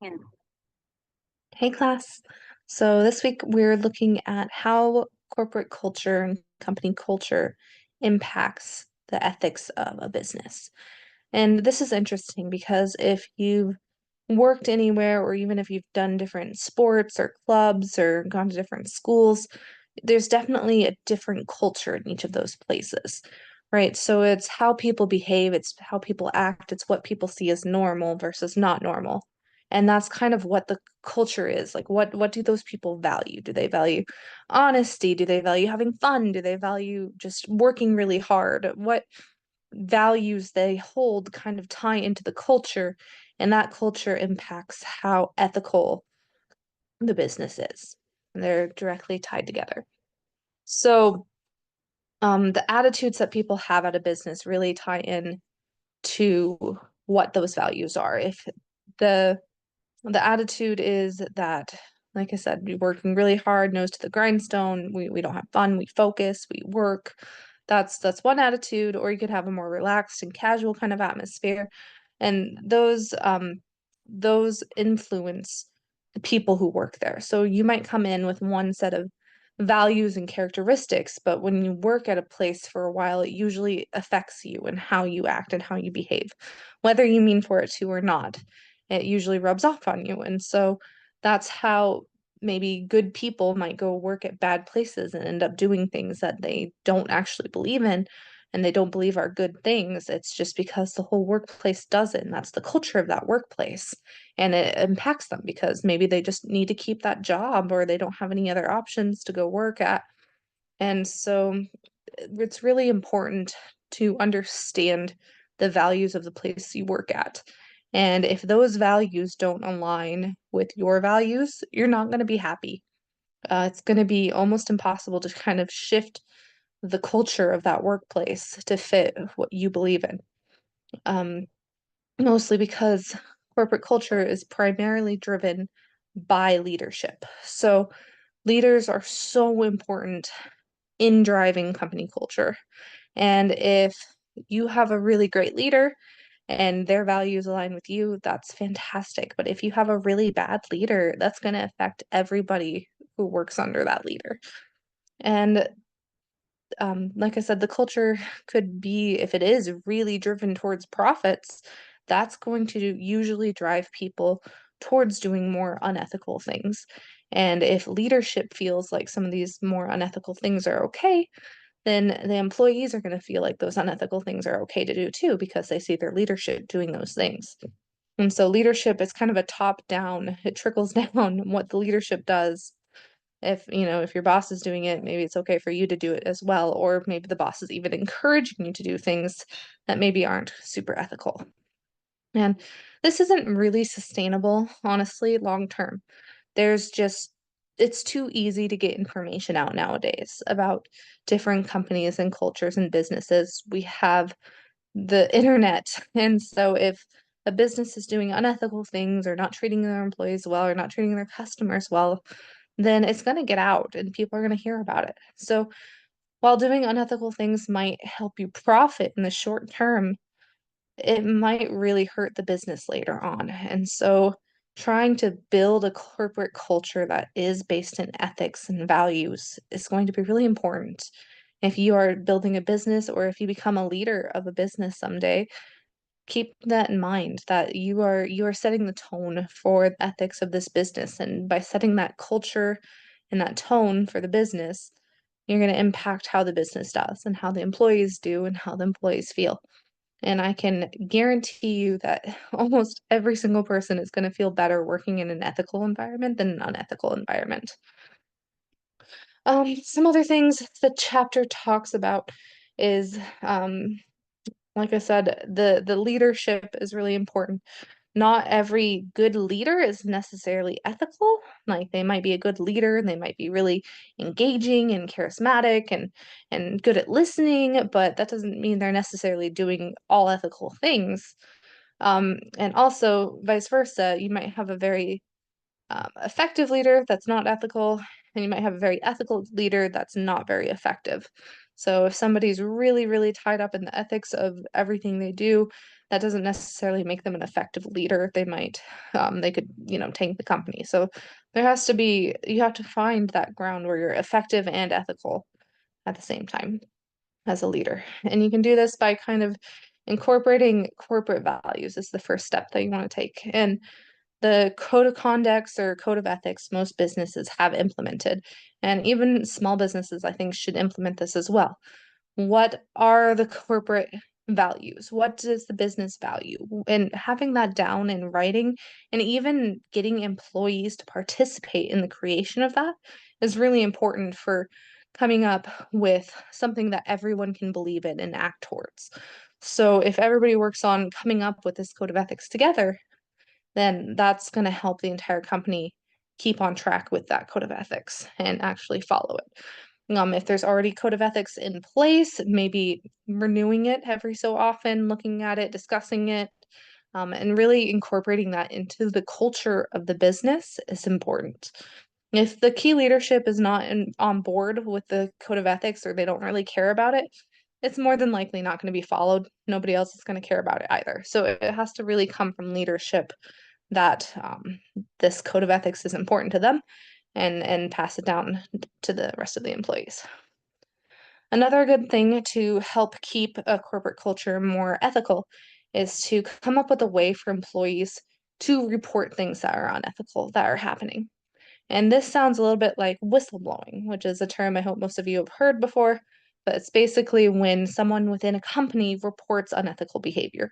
And Hey class. So this week we're looking at how corporate culture and company culture impacts the ethics of a business. And this is interesting because if you've worked anywhere or even if you've done different sports or clubs or gone to different schools, there's definitely a different culture in each of those places, right? So it's how people behave, it's how people act, it's what people see as normal versus not normal. And that's kind of what the culture is. Like what do those people value? Do they value honesty? Do they value having fun? Do they value just working really hard? What values they hold kind of tie into the culture, and that culture impacts how ethical the business is. And they're directly tied together. So, the attitudes that people have at a business really tie in to what those values are. If the the attitude is that, like I said, we're working really hard, nose to the grindstone, we don't have fun, we focus, we work. That's one attitude, or you could have a more relaxed and casual kind of atmosphere. And those influence the people who work there. So you might come in with one set of values and characteristics, but when you work at a place for a while, it usually affects you and how you act and how you behave, whether you mean for it to or not. It usually rubs off on you. And so that's how maybe good people might go work at bad places and end up doing things that they don't actually believe in and they don't believe are good things. It's just because the whole workplace does it, and that's the culture of that workplace. And it impacts them because maybe they just need to keep that job or they don't have any other options to go work at. And so it's really important to understand the values of the place you work at. And if those values don't align with your values, you're not going to be happy. It's going to be almost impossible to kind of shift the culture of that workplace to fit what you believe in. Um, Mostly because corporate culture is primarily driven by leadership. So leaders are so important in driving company culture. And if you have a really great leader and their values align with you, that's fantastic. But if you have a really bad leader, that's going to affect everybody who works under that leader. And like I said, the culture could be, if it is really driven towards profits, that's going to usually drive people towards doing more unethical things. And if leadership feels like some of these more unethical things are okay, then the employees are going to feel like those unethical things are okay to do too because they see their leadership doing those things. And so leadership is kind of a top down, it trickles down what the leadership does. If, if your boss is doing it, maybe it's okay for you to do it as well. Or maybe the boss is even encouraging you to do things that maybe aren't super ethical. And this isn't really sustainable, honestly, long term. There's just, it's too easy to get information out nowadays about different companies and cultures and businesses. We have the internet. And so if a business is doing unethical things or not treating their employees well or not treating their customers well, then it's going to get out and people are going to hear about it. So while doing unethical things might help you profit in the short term, it might really hurt the business later on. And so trying to build a corporate culture that is based in ethics and values is going to be really important. If you are building a business or if you become a leader of a business someday, keep that in mind that you are setting the tone for the ethics of this business. And by setting that culture and that tone for the business, you're going to impact how the business does and how the employees do and how the employees feel. And I can guarantee you that almost every single person is going to feel better working in an ethical environment than an unethical environment. Some other things the chapter talks about is, like I said, the leadership is really important. Not every good leader is necessarily ethical. Like they might be a good leader and they might be really engaging and charismatic and good at listening, but that doesn't mean they're necessarily doing all ethical things. And also vice versa, you might have a very effective leader that's not ethical, and you might have a very ethical leader that's not very effective. So if somebody's really, really tied up in the ethics of everything they do, that doesn't necessarily make them an effective leader. They could, tank the company. So you have to find that ground where you're effective and ethical at the same time as a leader. And you can do this by kind of incorporating corporate values is the first step that you want to take. And the code of conducts or code of ethics most businesses have implemented, and even small businesses, I think, should implement this as well. What are the corporate values? What does the business value? And having that down in writing and even getting employees to participate in the creation of that is really important for coming up with something that everyone can believe in and act towards. So if everybody works on coming up with this code of ethics together, then that's going to help the entire company keep on track with that code of ethics and actually follow it. If there's already code of ethics in place, maybe renewing it every so often, looking at it, discussing it, and really incorporating that into the culture of the business is important. If the key leadership is not on board with the code of ethics or they don't really care about it, it's more than likely not going to be followed. Nobody else is going to care about it either. So it has to really come from leadership that this code of ethics is important to them and pass it down to the rest of the employees. Another good thing to help keep a corporate culture more ethical is to come up with a way for employees to report things that are unethical that are happening. And this sounds a little bit like whistleblowing, which is a term I hope most of you have heard before, but it's basically when someone within a company reports unethical behavior.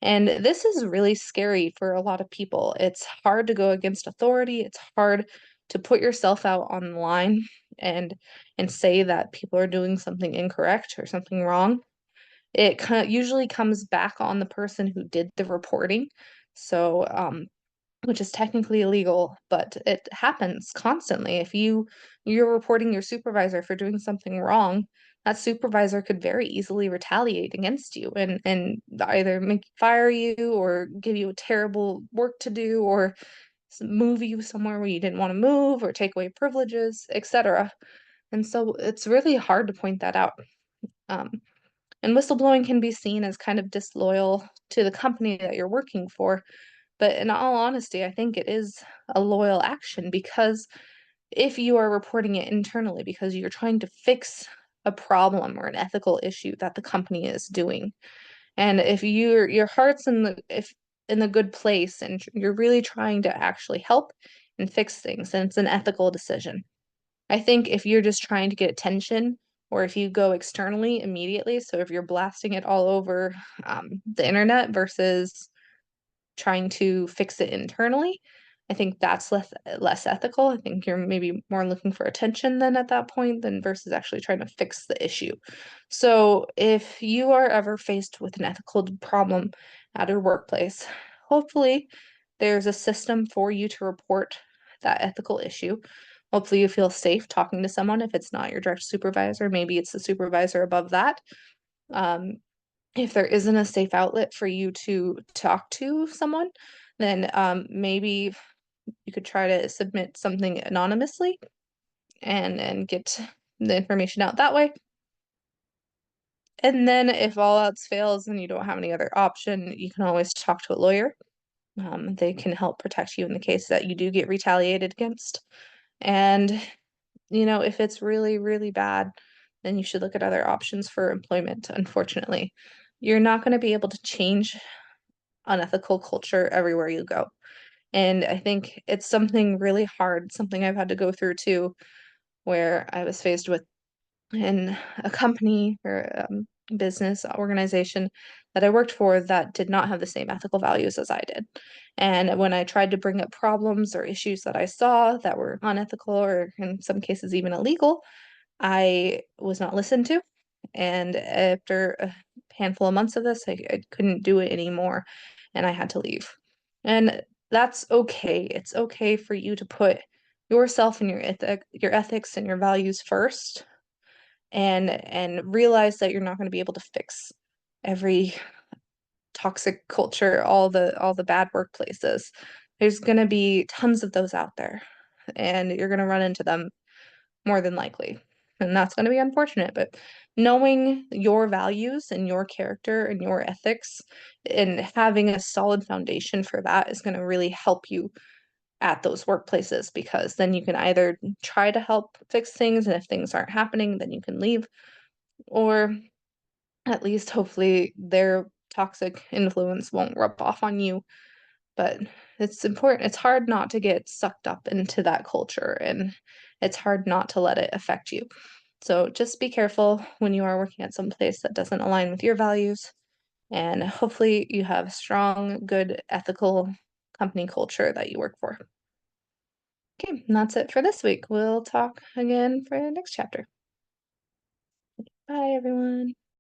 And this is really scary for a lot of people. It's hard to go against authority. It's hard to put yourself out online and say that people are doing something incorrect or something wrong. It usually comes back on the person who did the reporting. So, which is technically illegal, but it happens constantly. If you're reporting your supervisor for doing something wrong, that supervisor could very easily retaliate against you and either fire you or give you a terrible work to do or move you somewhere where you didn't want to move or take away privileges, etc. And so it's really hard to point that out. Um, and whistleblowing can be seen as kind of disloyal to the company that you're working for, but in all honesty, I think it is a loyal action because if you are reporting it internally because you're trying to fix a problem or an ethical issue that the company is doing, and if your heart's in the good place and you're really trying to actually help and fix things, then it's an ethical decision. I think if you're just trying to get attention or if you go externally immediately, so if you're blasting it all over the internet versus trying to fix it internally, I think that's less ethical. I think you're maybe more looking for attention than at that point than versus actually trying to fix the issue. So if you are ever faced with an ethical problem at your workplace, hopefully there's a system for you to report that ethical issue. Hopefully you feel safe talking to someone if it's not your direct supervisor, maybe it's the supervisor above that. Um, if there isn't a safe outlet for you to talk to someone, then maybe you could try to submit something anonymously and get the information out that way. And then if all else fails and you don't have any other option, you can always talk to a lawyer. They can help protect you in the case that you do get retaliated against. And, if it's really, really bad, then you should look at other options for employment, unfortunately. You're not going to be able to change unethical culture everywhere you go. And I think it's something really hard, something I've had to go through too, where I was faced with in a company or business organization that I worked for that did not have the same ethical values as I did. And when I tried to bring up problems or issues that I saw that were unethical or in some cases even illegal, I was not listened to. And after a handful of months of this, I couldn't do it anymore and I had to leave. And that's okay. It's okay for you to put yourself and your ethics and your values first and realize that you're not going to be able to fix every toxic culture, all the bad workplaces. There's going to be tons of those out there and you're going to run into them more than likely. and that's going to be unfortunate, but knowing your values and your character and your ethics and having a solid foundation for that is going to really help you at those workplaces, because then you can either try to help fix things, and if things aren't happening, then you can leave, or at least hopefully their toxic influence won't rub off on you. But it's important. It's hard not to get sucked up into that culture, and it's hard not to let it affect you. So just be careful when you are working at some place that doesn't align with your values, and hopefully you have strong, good, ethical company culture that you work for. Okay, and that's it for this week. We'll talk again for the next chapter. Bye, everyone.